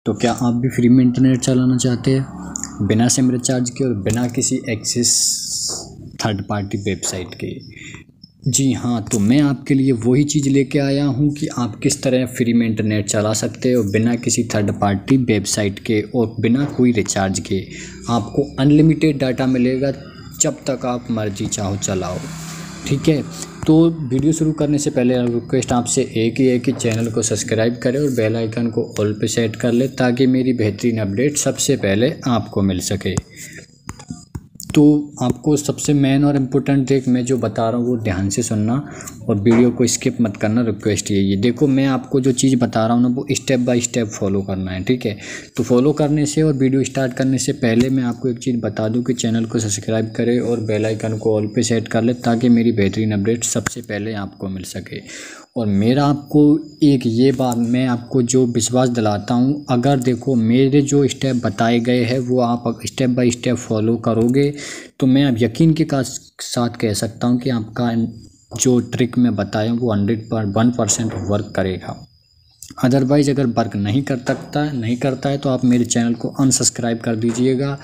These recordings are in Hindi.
तो क्या आप भी फ्री में इंटरनेट चलाना चाहते हैं बिना सिम रिचार्ज के और बिना किसी एक्सेस थर्ड पार्टी वेबसाइट के? जी हाँ, तो मैं आपके लिए वही चीज़ लेके आया हूँ कि आप किस तरह फ्री में इंटरनेट चला सकते हो बिना किसी थर्ड पार्टी वेबसाइट के और बिना कोई रिचार्ज के। आपको अनलिमिटेड डाटा मिलेगा, जब तक आप मर्जी चाहो चलाओ। ठीक है, तो वीडियो शुरू करने से पहले रिक्वेस्ट आपसे एक ही है कि चैनल को सब्सक्राइब करें और बेल आइकन को ऑल पे सेट कर ले, ताकि मेरी बेहतरीन अपडेट सबसे पहले आपको मिल सके। तो आपको सबसे मेन और इम्पोर्टेंट देख मैं जो बता रहा हूँ वो ध्यान से सुनना और वीडियो को स्किप मत करना। रिक्वेस्ट यही है, देखो मैं आपको जो चीज़ बता रहा हूँ ना वो स्टेप बाय स्टेप फॉलो करना है। ठीक है, तो फॉलो करने से और वीडियो स्टार्ट करने से पहले मैं आपको एक चीज़ बता दूँ कि चैनल को सब्सक्राइब करें और बेल आइकन को ऑल पे सेट कर ले, ताकि मेरी बेहतरीन अपडेट सबसे पहले आपको मिल सके। और मेरा आपको एक ये बात मैं आपको जो विश्वास दिलाता हूँ, अगर देखो मेरे जो स्टेप बताए गए हैं वो आप स्टेप बाय स्टेप फॉलो करोगे तो मैं अब यकीन के साथ कह सकता हूँ कि आपका जो ट्रिक मैं बताया हूँ वो 101% वर्क करेगा। अदरवाइज़ अगर वर्क नहीं करता है तो आप मेरे चैनल को अनसब्सक्राइब कर दीजिएगा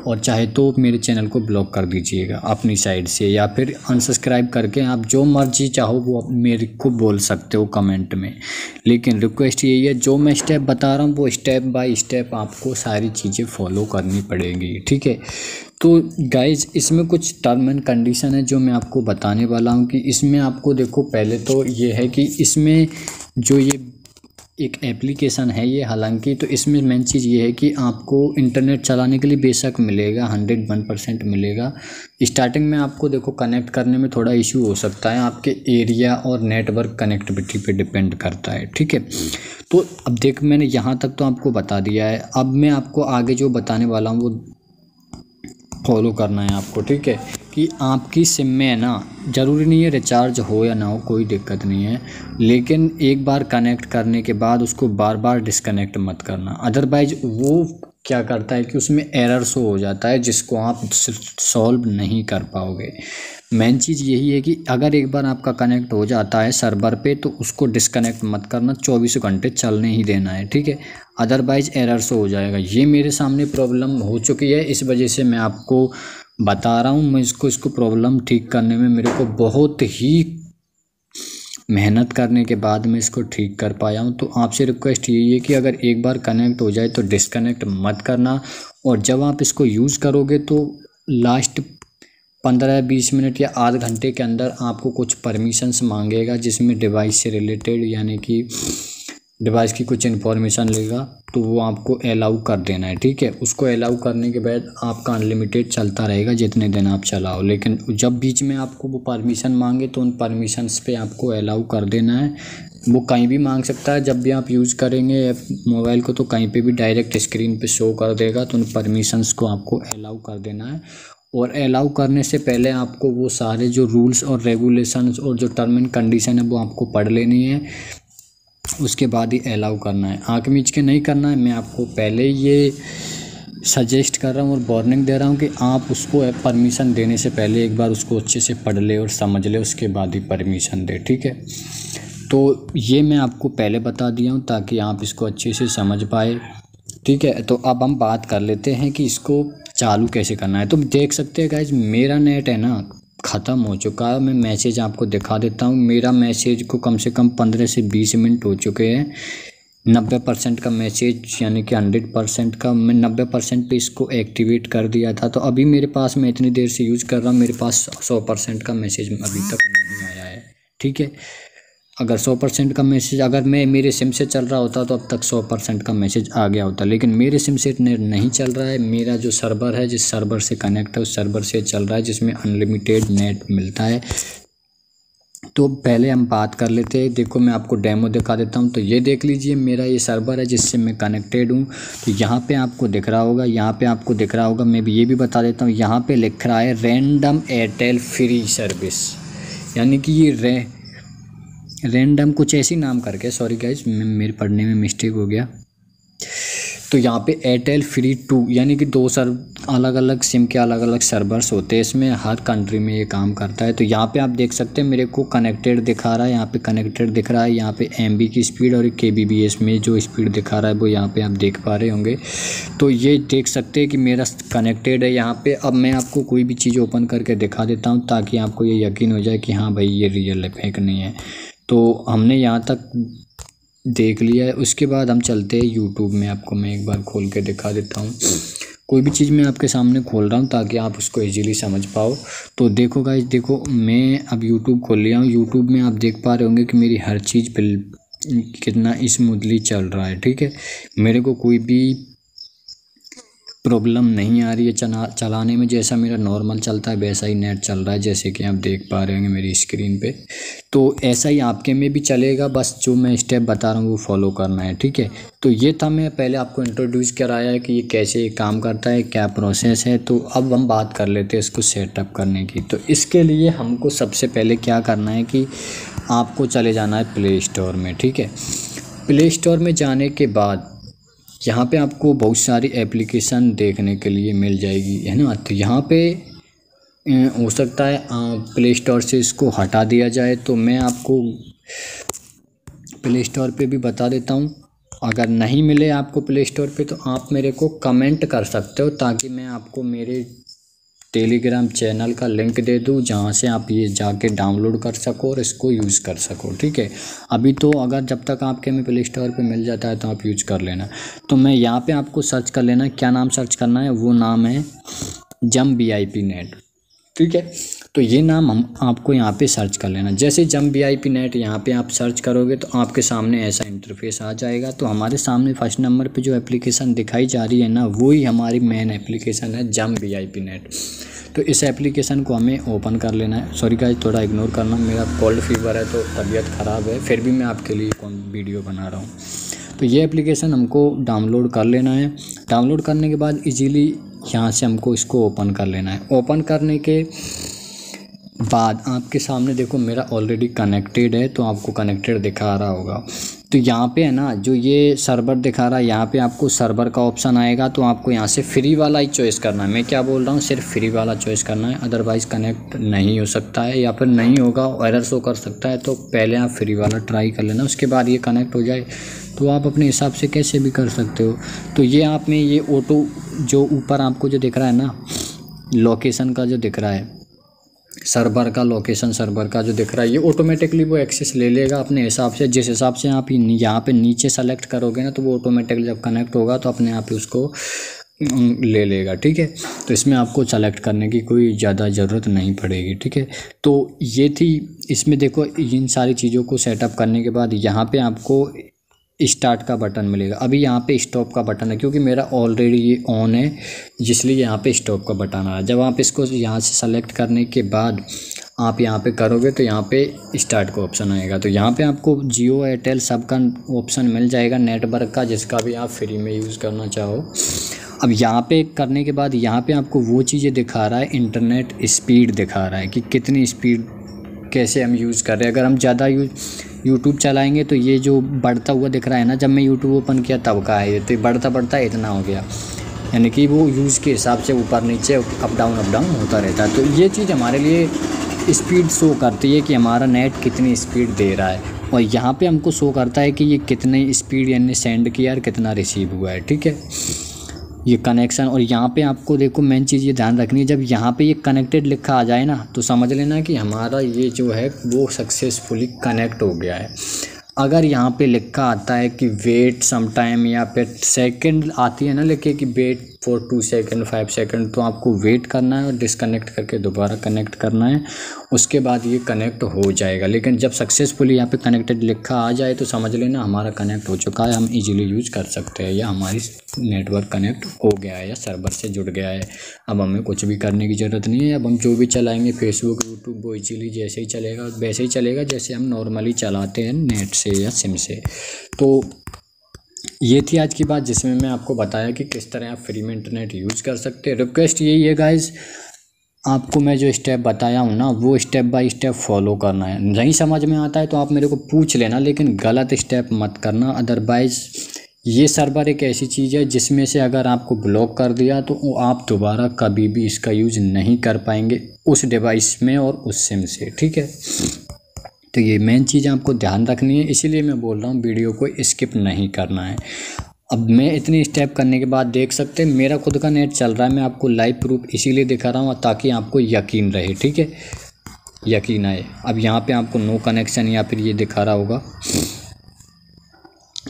और चाहे तो मेरे चैनल को ब्लॉक कर दीजिएगा अपनी साइड से, या फिर अनसब्सक्राइब करके आप जो मर्जी चाहो वो मेरे को बोल सकते हो कमेंट में। लेकिन रिक्वेस्ट यही है, जो मैं स्टेप बता रहा हूँ वो स्टेप बाय स्टेप आपको सारी चीज़ें फॉलो करनी पड़ेगी। ठीक है, तो गाइज़ इसमें कुछ टर्म एंड कंडीशन है जो मैं आपको बताने वाला हूँ कि इसमें आपको देखो पहले तो ये है कि इसमें जो ये एक एप्लीकेशन है ये, हालांकि तो इसमें मेन चीज़ ये है कि आपको इंटरनेट चलाने के लिए बेशक मिलेगा, 101% मिलेगा। स्टार्टिंग में आपको देखो कनेक्ट करने में थोड़ा इशू हो सकता है, आपके एरिया और नेटवर्क कनेक्टिविटी पे डिपेंड करता है। ठीक है, तो अब देख मैंने यहाँ तक तो आपको बता दिया है, अब मैं आपको आगे जो बताने वाला हूँ वो फॉलो करना है आपको। ठीक है, कि आपकी सिम में है ना, ज़रूरी नहीं है रिचार्ज हो या ना हो, कोई दिक्कत नहीं है, लेकिन एक बार कनेक्ट करने के बाद उसको बार बार डिस्कनेक्ट मत करना। अदरवाइज वो क्या करता है कि उसमें एरर शो हो जाता है जिसको आप सॉल्व नहीं कर पाओगे। मेन चीज़ यही है कि अगर एक बार आपका कनेक्ट हो जाता है सर्वर पे तो उसको डिस्कनेक्ट मत करना, 24 घंटे चलने ही देना है। ठीक है, अदरवाइज़ एरर शो हो जाएगा। ये मेरे सामने प्रॉब्लम हो चुकी है, इस वजह से मैं आपको बता रहा हूँ। मैं इसको प्रॉब्लम ठीक करने में मेरे को बहुत ही मेहनत करने के बाद मैं इसको ठीक कर पाया हूँ। तो आपसे रिक्वेस्ट यही है कि अगर एक बार कनेक्ट हो जाए तो डिस्कनेक्ट मत करना, और जब आप इसको यूज़ करोगे तो लास्ट 15-20 मिनट या आध घंटे के अंदर आपको कुछ परमिशंस मांगेगा, जिसमें डिवाइस से रिलेटेड यानी कि डिवाइस की कुछ इन्फॉर्मेशन लेगा, तो वो आपको अलाउ कर देना है। ठीक है, उसको अलाउ करने के बाद आपका अनलिमिटेड चलता रहेगा जितने दिन आप चलाओ। लेकिन जब बीच में आपको वो परमिशन मांगे तो उन परमिशंस पे आपको अलाउ कर देना है। वो कहीं भी मांग सकता है, जब भी आप यूज़ करेंगे मोबाइल को तो कहीं पे भी डायरेक्ट स्क्रीन पे शो कर देगा, तो उन परमिशंस को आपको अलाउ कर देना है। और अलाउ करने से पहले आपको वो सारे जो रूल्स और रेगुलेशंस और जो टर्म एंड कंडीशन है वो आपको पढ़ लेनी है, उसके बाद ही अलाउ करना है। आँख मीच के नहीं करना है। मैं आपको पहले ये सजेस्ट कर रहा हूँ और वार्निंग दे रहा हूँ कि आप उसको परमिशन देने से पहले एक बार उसको अच्छे से पढ़ ले और समझ ले, उसके बाद ही परमिशन दे। ठीक है, तो ये मैं आपको पहले बता दिया हूँ ताकि आप इसको अच्छे से समझ पाए। ठीक है, तो अब हम बात कर लेते हैं कि इसको चालू कैसे करना है। तो देख सकते हैं गाइज मेरा नेट है ना ख़त्म हो चुका है। मैं मैसेज आपको दिखा देता हूँ। मेरा मैसेज को कम से कम 15 से 20 मिनट हो चुके हैं। 90% का मैसेज यानी कि 100% का, मैं 90% पे इसको एक्टिवेट कर दिया था। तो अभी मेरे पास, मैं इतनी देर से यूज़ कर रहा हूँ, मेरे पास 100% का मैसेज अभी तक नहीं आया है। ठीक है, अगर 100% का मैसेज अगर मैं मेरे सिम से चल रहा होता तो अब तक 100% का मैसेज आ गया होता, लेकिन मेरे सिम से नेट नहीं चल रहा है। मेरा जो सर्वर है, जिस सर्वर से कनेक्ट है उस सर्वर से चल रहा है, जिसमें अनलिमिटेड नेट मिलता है। तो पहले हम बात कर लेते हैं। देखो मैं आपको डेमो दिखा देता हूँ। तो ये देख लीजिए मेरा ये सर्वर है जिससे मैं कनेक्टेड हूँ। तो यहाँ पे आपको दिख रहा होगा, मैं भी ये भी बता देता हूँ, यहाँ पे लिख रहा है रैंडम एयरटेल फ्री सर्विस, यानी कि ये रैंडम कुछ ऐसी नाम करके, सॉरी गाइज मेरे पढ़ने में मिस्टेक हो गया। तो यहाँ पे एयरटेल फ्री 2 यानी कि दो अलग अलग सिम के अलग अलग सर्वर्स होते हैं, इसमें हर कंट्री में ये काम करता है। तो यहाँ पे आप देख सकते हैं मेरे को कनेक्टेड दिखा रहा है, यहाँ पे कनेक्टेड दिख रहा है, यहाँ पे MB की स्पीड और kbps में जो स्पीड दिखा रहा है वो यहाँ पे आप देख पा रहे होंगे। तो ये देख सकते हैं कि मेरा कनेक्टेड है यहाँ पे। अब मैं आपको कोई भी चीज़ ओपन करके दिखा देता हूँ ताकि आपको ये यकीन हो जाए कि हाँ भाई ये रियल है, फेक नहीं है। तो हमने यहाँ तक देख लिया है। उसके बाद हम चलते हैं यूट्यूब में, आपको मैं एक बार खोल के दिखा देता हूँ। कोई भी चीज़ मैं आपके सामने खोल रहा हूँ ताकि आप उसको इजीली समझ पाओ। तो देखो गाइस, देखो मैं अब यूट्यूब खोल लिया हूँ। यूट्यूब में आप देख पा रहे होंगे कि मेरी हर चीज़ कितना स्मूथली चल रहा है, ठीक है। मेरे को कोई भी प्रॉब्लम नहीं आ रही है चलाने में। जैसा मेरा नॉर्मल चलता है वैसा ही नेट चल रहा है, जैसे कि आप देख पा रहे होंगे मेरी स्क्रीन पे। तो ऐसा ही आपके में भी चलेगा, बस जो मैं स्टेप बता रहा हूँ वो फॉलो करना है, ठीक है। तो ये था, मैं पहले आपको इंट्रोड्यूस कराया है कि ये कैसे काम करता है, क्या प्रोसेस है। तो अब हम बात कर लेते हैं इसको सेटअप करने की। तो इसके लिए हमको सबसे पहले क्या करना है कि आपको चले जाना है प्ले स्टोर में, ठीक है। प्ले स्टोर में जाने के बाद यहाँ पे आपको बहुत सारी एप्लीकेशन देखने के लिए मिल जाएगी, है ना। तो यहाँ पे हो सकता है प्ले स्टोर से इसको हटा दिया जाए, तो मैं आपको प्ले स्टोर पे भी बता देता हूँ। अगर नहीं मिले आपको प्ले स्टोर पे तो आप मेरे को कमेंट कर सकते हो, ताकि मैं आपको मेरे टेलीग्राम चैनल का लिंक दे दूँ जहाँ से आप ये जाके डाउनलोड कर सको और इसको यूज़ कर सको, ठीक है। अभी तो अगर जब तक आपके में प्ले स्टोर पे मिल जाता है तो आप यूज कर लेना। तो मैं यहाँ पे आपको सर्च कर लेना है, क्या नाम सर्च करना है, वो नाम है जम VIP नेट, ठीक है। तो ये नाम हम आपको यहाँ पे सर्च कर लेना। जैसे जम VIP नेट यहाँ पे आप सर्च करोगे तो आपके सामने ऐसा इंटरफेस आ जाएगा। तो हमारे सामने फर्स्ट नंबर पे जो एप्लीकेशन दिखाई जा रही है ना, वही हमारी मेन एप्लीकेशन है जम VIP नेट। तो इस एप्लीकेशन को हमें ओपन कर लेना है। सॉरी गाइस, थोड़ा इग्नोर करना, मेरा कोल्ड फीवर है तो तबीयत ख़राब है, फिर भी मैं आपके लिए वीडियो बना रहा हूँ। तो ये एप्लीकेशन हमको डाउनलोड कर लेना है। डाउनलोड करने के बाद इजीली यहाँ से हमको इसको ओपन कर लेना है। ओपन करने के बाद आपके सामने देखो मेरा ऑलरेडी कनेक्टेड है, तो आपको कनेक्टेड दिखा रहा होगा। तो यहाँ पे है ना, जो ये सर्वर दिखा रहा है, यहाँ पे आपको सर्वर का ऑप्शन आएगा। तो आपको यहाँ से फ्री वाला ही चॉइस करना है। मैं क्या बोल रहा हूँ, सिर्फ फ्री वाला चॉइस करना है, अदरवाइज़ कनेक्ट नहीं हो सकता है या फिर नहीं होगा, एरर शो कर सकता है। तो पहले आप फ्री वाला ट्राई कर लेना, उसके बाद ये कनेक्ट हो जाए तो आप अपने हिसाब से कैसे भी कर सकते हो। तो ये आप में ये ऑटो जो ऊपर आपको जो दिख रहा है ना, लोकेशन का जो दिख रहा है, सर्वर का लोकेशन, सर्वर का जो दिख रहा है, ये ऑटोमेटिकली वो एक्सेस ले लेगा अपने हिसाब से। जिस हिसाब से आप यहाँ पे नीचे सेलेक्ट करोगे ना, तो वो ऑटोमेटिकली जब कनेक्ट होगा तो अपने आप ही उसको ले लेगा, ठीक है। तो इसमें आपको सेलेक्ट करने की कोई ज़्यादा ज़रूरत नहीं पड़ेगी, ठीक है। तो ये थी, इसमें देखो इन सारी चीज़ों को सेटअप करने के बाद यहाँ पे आपको स्टार्ट का बटन मिलेगा। अभी यहाँ पे स्टॉप का बटन है, क्योंकि मेरा ऑलरेडी ये ऑन है, इसलिए यहाँ पे स्टॉप का बटन आ रहा है। जब आप इसको यहाँ से सेलेक्ट करने के बाद आप यहाँ पे करोगे तो यहाँ पे स्टार्ट का ऑप्शन आएगा। तो यहाँ पे आपको जियो, एयरटेल सबका ऑप्शन मिल जाएगा, नेटवर्क का, जिसका भी आप फ्री में यूज़ करना चाहो। अब यहाँ पे करने के बाद यहाँ पे आपको वो चीज़ें दिखा रहा है, इंटरनेट स्पीड दिखा रहा है कि कितनी स्पीड कैसे हम यूज़ कर रहे हैं। अगर हम ज़्यादा यूट्यूब चलाएंगे तो ये जो बढ़ता हुआ दिख रहा है ना, जब मैं यूट्यूब ओपन किया तब का है, तो बढ़ता बढ़ता इतना हो गया, यानी कि वो यूज़ के हिसाब से ऊपर नीचे अप डाउन होता रहता है। तो ये चीज़ हमारे लिए स्पीड शो करती है कि हमारा नेट कितनी स्पीड दे रहा है, और यहाँ पे हमको शो करता है कि ये कितनी स्पीड यानी सेंड किया और कितना रिसीव हुआ है, ठीक है, ये कनेक्शन। और यहाँ पे आपको देखो मेन चीज़ ये ध्यान रखनी है, जब यहाँ पे ये कनेक्टेड लिखा आ जाए ना, तो समझ लेना कि हमारा ये जो है वो सक्सेसफुली कनेक्ट हो गया है। अगर यहाँ पे लिखा आता है कि वेट सम टाइम, या फिर सेकंड आती है ना लिखे कि वेट फॉर 2 सेकंड 5 सेकंड, तो आपको वेट करना है और डिसकनेक्ट करके दोबारा कनेक्ट करना है, उसके बाद ये कनेक्ट हो जाएगा। लेकिन जब सक्सेसफुली यहाँ पे कनेक्टेड लिखा आ जाए तो समझ लेना हमारा कनेक्ट हो चुका है, हम इजीली यूज कर सकते हैं, या हमारी नेटवर्क कनेक्ट हो गया है या सर्वर से जुड़ गया है। अब हमें कुछ भी करने की ज़रूरत नहीं है। अब हम जो भी चलाएंगे फेसबुक, यूट्यूब, वो इजीली जैसे ही चलेगा वैसे ही चलेगा जैसे हम नॉर्मली चलाते हैं नेट से या सिम से। तो ये थी आज की बात, जिसमें मैं आपको बताया कि किस तरह आप फ्री में इंटरनेट यूज़ कर सकते हैं। रिक्वेस्ट यही है गाइस, आपको मैं जो स्टेप बताया हूँ ना, वो स्टेप बाय स्टेप फॉलो करना है। नहीं समझ में आता है तो आप मेरे को पूछ लेना, लेकिन गलत स्टेप मत करना, अदरवाइज़ ये सर्वर एक ऐसी चीज़ है जिसमें से अगर आपको ब्लॉक कर दिया तो आप दोबारा कभी भी इसका यूज़ नहीं कर पाएंगे उस डिवाइस में और उस सिम से, ठीक है। तो ये मेन चीज़ आपको ध्यान रखनी है, इसीलिए मैं बोल रहा हूँ वीडियो को स्किप नहीं करना है। अब मैं इतनी स्टेप करने के बाद देख सकते हैं मेरा खुद का नेट चल रहा है। मैं आपको लाइव प्रूफ इसीलिए दिखा रहा हूँ ताकि आपको यकीन रहे, ठीक है, यकीन आए। अब यहाँ पे आपको नो कनेक्शन या फिर ये दिखा रहा होगा।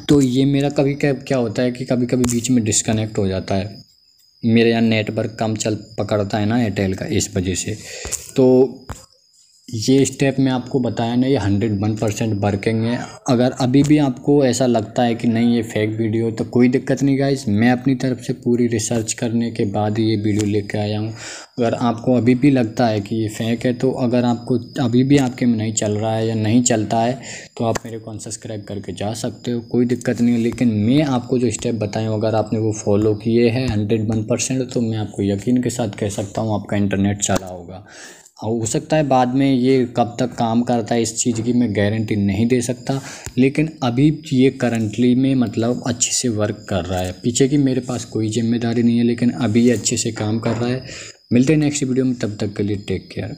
तो ये मेरा कभी क्या होता है कि कभी कभी बीच में डिस्कनेक्ट हो जाता है, मेरे यहाँ नेटवर्क कम चल पकड़ता है ना एयरटेल का, इस वजह से। तो ये स्टेप मैं आपको बताया ना, ये 101% वर्किंग है। अगर अभी भी आपको ऐसा लगता है कि नहीं ये फेक वीडियो, तो कोई दिक्कत नहीं गाइस, मैं अपनी तरफ से पूरी रिसर्च करने के बाद ये वीडियो लेके आया हूँ। अगर आपको अभी भी लगता है कि ये फेक है, तो अगर आपको अभी भी आपके में नहीं चल रहा है या नहीं चलता है, तो आप मेरे को अनसब्सक्राइब करके जा सकते हो, कोई दिक्कत नहीं है। लेकिन मैं आपको जो स्टेप बताया हूँ अगर आपने वो फॉलो किए हैं 101%, तो मैं आपको यकीन के साथ कह सकता हूँ आपका इंटरनेट चला होगा। हो सकता है बाद में ये कब तक काम करता है इस चीज़ की मैं गारंटी नहीं दे सकता, लेकिन अभी ये करंटली में मतलब अच्छे से वर्क कर रहा है। पीछे की मेरे पास कोई जिम्मेदारी नहीं है, लेकिन अभी ये अच्छे से काम कर रहा है। मिलते हैं नेक्स्ट वीडियो में, तब तक के लिए टेक केयर।